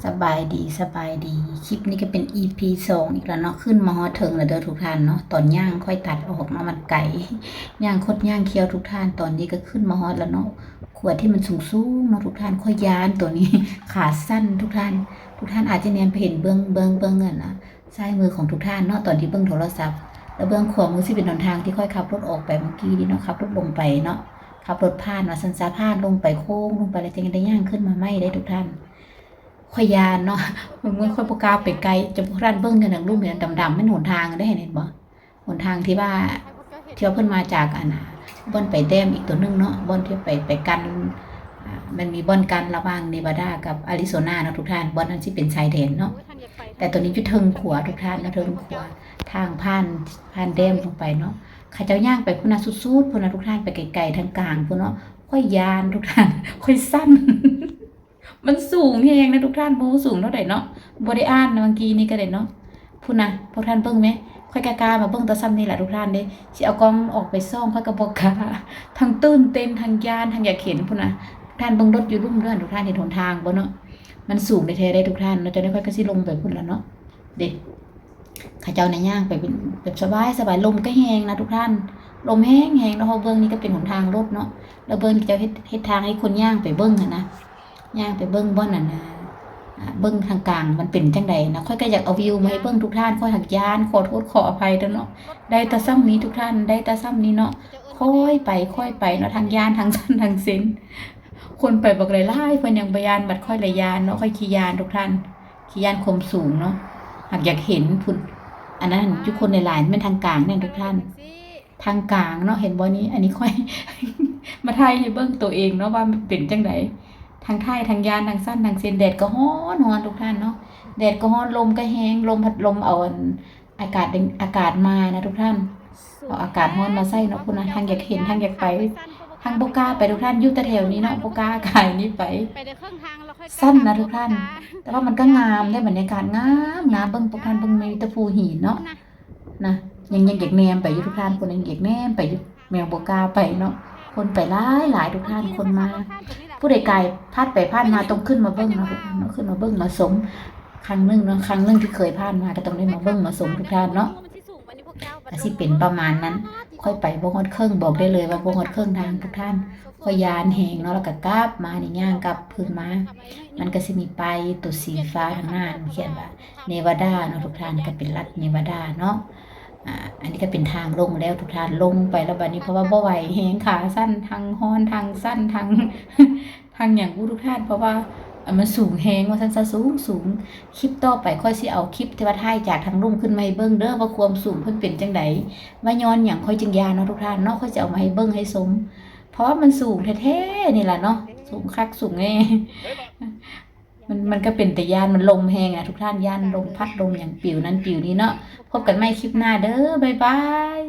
สบายดีสบายดีคลิปนี้ก็เป็น EP 2อีกแล้วเนาะขึ้นมาฮอดถึงแล้วเด้อทุกท่านเนาะตอนย่างค่อยตัดออกเนาะมันไก่ย่างคดย่างเคี้ยวทุกท่านตอนนี้ก็ขึ้นมาฮอดแล้วเนาะขวดที่มันสูงเนาะทุกท่านค่อยยานตัวนี้ขาสั้นทุกท่านอาจจะเนียนไปเห็นเบื้องเงินนะซ้ายมือของทุกท่านเนาะตอนที่เบื้องโทรศัพท์แล้วเบื้องขวามือที่เป็นหนทางที่ค่อยขับรถออกไปเมื่อกี้นี่เนาะขับรถลงไปเนาะขับรถผ่านมาสันซาผ่านลงไปโค้งลงไปแล้วจะได้ย่างขึ้นมาไม่ได้ทุกท่าน ข่อยยานเนาะมันค่อยบ่กล้าไปไกลจะพวกท่านเบิ่งกันหนังรูปเหมือนดำๆมันหนทางได้เห็นบ่หนทางที่ว่าที่ว่าเพิ่นมาจากอันน่ะบ่อนไปแต้มอีกตัวนึงเนาะบ่อนที่ไปกันมันมีบ่อนกันระหว่างเนวาดากับอาริโซนาเนาะทุกท่านบ่อนนั้นสิเป็นชายแดนเนาะแต่ตัวนี้อยู่เทิงขวาทุกท่านนะเทิงขวาทางผ่านแดมลงไปเนาะข้าเจ้าย่างไปพุ่นน่ะสุดๆพุ่นน่ะทุกท่านไปไกลๆทางกลางพุ่นเนาะค่อยยานทุกท่านค่อยสั้น มันสูงแฮงนะทุกท่านบ่สูงเท่าใดเนาะบ่ได้อ่านนะเมื่อกี้นี่ก็ได้เนาะพุ่นน่ะพวกท่านเบิ่งไหมค่อยกล้าๆมาเบิ่งแตาซ้ำนี่แหละทุกท่านเด้สิเอากล้องออกไปส่องค่อยก็บ่กล้าทั้งตื่นเต้นทั้งย้านทั้งอยากเห็นพุ่นน่ะทุกท่านเบิ่งรถอยู่ลุ่มเด้อทุกท่านเห็นหนทางบ่เนาะมันสูงได้แท้ได้ทุกท่านเราจะได้ค่อยก็สิลงไปพุ่นแล้วเนาะเด้ข้าเจ้าน่ะย่างไปเป็นแบบสบายลมก็แฮงนะทุกท่านลมแห้งๆแล้วเฮาเบิ่งนี่ก็เป็นหนทางรถเนาะแล้วเบิ่งเจ้าเฮ็ดทางให้คนย่างไปเบิ่งอะนะย่างไปเบิ่งบ่นั่นน่ะ เบิ่งทางกลางมันเป็นจังใดนะค่อยก็อยากเอาวิวมาให้เบิ่งทุกท่านค่อยหักยานขอโทษขออภัยเด้อเนาะได้แต่ซ้ำนี้ทุกท่านได้แต่ซ้ำนี้เนาะค่อยไปเนาะทางยานทางสั้นทางเส้นคนไปบักหลายๆเพิ่นยังบ่ยานบัดค่อยละยานเนาะค่อยขี่ยานทุกท่านขี่ยานความสูงเนาะหากอยากเห็นพุ่นอันนั้นทุกคนหลายๆมันทางกลางเนี่ยทุกท่านทางกลางเนาะเห็นบ่นี้อันนี้ค่อยมาถ่ายให้เบิ่งตัวเองเนาะว่ามันเป็นจังได ทางไทยทางยานทางสั้นทางเส้นแดดก็ร้อนทุกท่านเนาะแดดก็ร้อนลมก็แห้งลมพัดลมเอาอากาศมานะทุกท่านเอาอากาศร้อนมาใส่เนาะคุณนะทางอยากเห็นทางอยากไปทางโบกล้าไปทุกท่านอยู่แต่แถวนี้เนาะโบกล้ากายนี้ไปสั้นนะทุกท่านแต่ว่ามันก็งามได้บรรยากาศงามเบิ่งทุกท่านเบิ่งมีแตะภูหินเนาะนะยังอยากแนมไปอยู่ทุกท่านคนยังอยากแนมไปอยู่แมวโบกล้าไปเนาะคนไปหลายทุกท่านคนมา ผู้ใดไกลพลาดไปพลาดมาต้องขึ้นมาเบิ้งเนาะขึ้นมาเบิ้งมาสมครั้งหนึ่งเนาะครั้งหนึ่งที่เคยพลาดมาก็ต้องได้มาเบิ้งมาสมทุกท่านเนาะแต่สิเป็นประมาณนั้นค่อยไปบ่ฮอดครึ่งบอกได้เลยว่าบ่ฮอดครึ่งทางทุกท่านค่อยยานแหงเนาะแล้วก็กลับมานี่ย่างกลับคืนมามันก็สิมีป้ายตัวสีฟ้าทางหน้าเขียนว่าเนวาดาเนาะทุกท่านก็เป็นรัฐเนวาดาเนาะอันนี้ก็เป็นทางลงแล้วทุกท่านลงไปแล้วบัดนี้เพราะว่าบ่ไหวแหงขาสั้นทางฮ้อนทางสั้นทาง ทางอย่างทุกท่านเพราะว่ามันสูงแฮงว่าซั่นซะสูงคลิปต่อไปค่อยสิเอาคลิปที่ว่าถ่ายจากทางลุ่มขึ้นมาให้เบิ่งเด้อว่าความสูงเพิ่นเป็นจังไดว่าย้อนหยังค่อยจึงยาเนาะทุกท่านเนาะค่อยจะเอามาให้เบิ่งให้สมเพราะมันสูงแท้ๆนี่ล่ะเนาะสูงคักสูงแน่มันก็เป็นแต่ยานมันลมแฮงทุกท่านยานลมพัดลมอย่างปิวนั้นปิวนี้เนาะพบกันใหม่คลิปหน้าเด้อบ๊ายบาย